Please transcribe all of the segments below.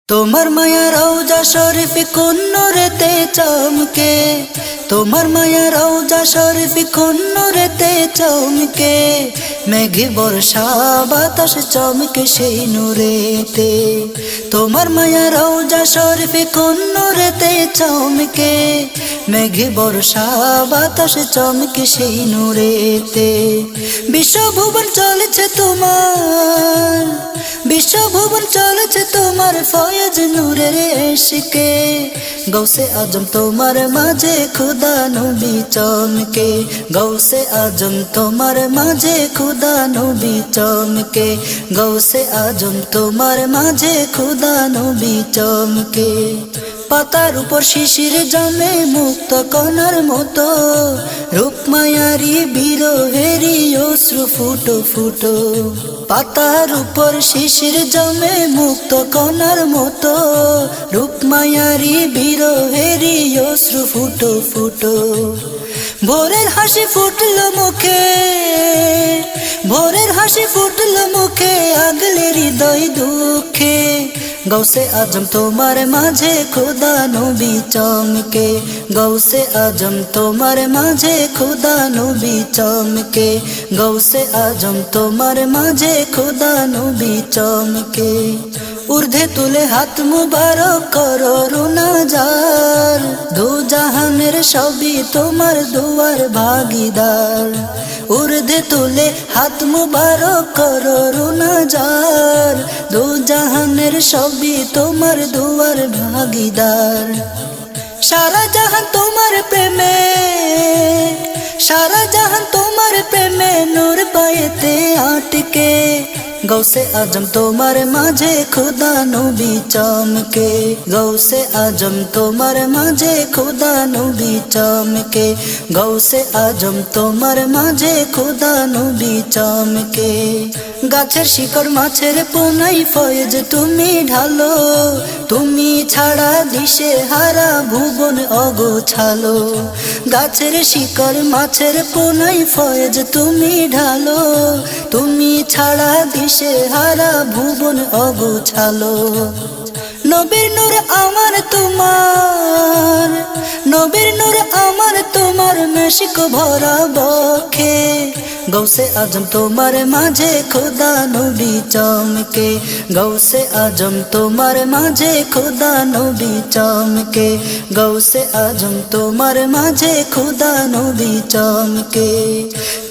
তোমার মায়া রওজা শরীফ কোন নূরেতে চমকে, তোমার মায়া রওজা শরীফ কোন নূরেতে চমকে, মেঘে বর্ষা বাতাস চমকে সেই নূরেতে। তোমার মায়া রওজা শরীফ কোন নূরেতে চমকে, মেঘে বর্ষা বাতাস চমকে সেই নূরেতে। বিশ্বভুবন চলেছে তোমার, বিশ্বভুবন চলেছে তোমার ফয়েজ নূরের ইশকে, গৌসে আজম তোমার মাঝে খুদা নবী চমকে, গৌসে আজম তোমার মাঝে খুদা নবী চমকে, গৌসে আজম তোমার মাঝে খুদা নবী চমকে। পাতার উপর শিশির জমে মুক্ত কণার মতো, রূপমায়ারি বিরহেরি অশ্রু ফুটো ফুটো। পাতার উপর শিশির জমে মুক্ত কণার মতো, রূপমায়ারি বিরহেরি অশ্রু ফুটো ফুটো। ভোরের হাসি ফুটলো মুখে, ভোরের হাসি ফুটলো মুখে, আগলে হৃদয় দুঃখে, গৌসে আজম তোমার মাঝে খুদা নবী চমকে, গৌসে আজম তোমার মাঝে খুদা নবী চমকে, গৌসে আজম তোমার মাঝে খুদা নবী চমকে। ঊর্ধ্বে তুলে হাত মুবারক করো রুনাজার, দু জাহানের সবই তোমার দুয়ার ভাগীদার। ঊর্ধ্বে তুলে হাত মুবারক করো রুনাজার, দু জাহানের সবই তোমার দুয়ার ভাগীদার। সারা জাহান তোমার প্রেমে, সারা জাহান তোমার প্রেমে নূর পায়েতে আটকে, গৌসে আজম তোমার মাঝে খুদা নবী চমকে, গৌসে আজম তোমার মাঝে খুদা নবী চমকে, গৌসে আজম তোমার মাঝে খুদা নবী চমকে। গাছের শিকড় মাছের পোনাই ফয়েজ তুমি ঢালো, তুমি ছাড়া দিশে হারা ভুবন অগোছালো। গাছের শিকড় মাছের পোনাই ফয়েজ তুমি ঢালো, তুমি ছাড়া দিশে হারা ভুবন অগোছালো। নবীর নূর আমার তোমার, নবীর নূর আমার তোমার, মেশক ভরা বক্ষে, গৌসে আজম তোমার মাঝে খুদা নবী চমকে, গৌসে আজম তোমার মাঝে খুদা নবী চমকে, গৌসে আজম তোমার মাঝে খুদা নবী চমকে।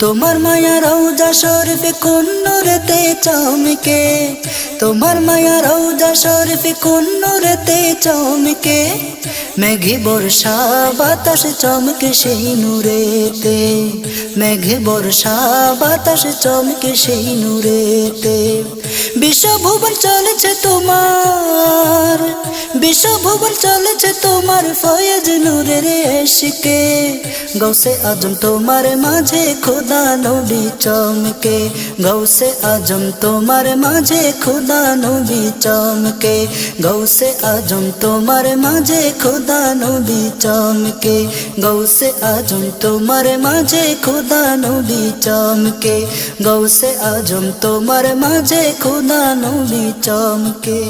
তোমার মায়া রওজা শরীফ কোন নূরেতে চমকে, তোমার মায়া রওজা শরীফ কোন নূরেতে চমকে, মেঘে বর্ষা বাতাস চমকে সেই নূরেতে, মেঘে বর্ষা বাতাস চমকে সেই নূরেতে। বিশ্বভুবন চলেছে তোমার, বিশ্বভুবন চলেছে তোমার ফয়েজ নূরের ইশকে, গৌসে আজম তোমার মাঝে খুদা নবী চমকে, গৌসে আজম তোমার মাঝে খুদা নবী চমকে, গৌসে আজম তোমার মাঝে খুদা নবী চমকে, গৌসে আজম তোমার মাঝে খুদা নবী চমকে, গৌসে আজম তোমার মাঝে খুদা নবী চমকে।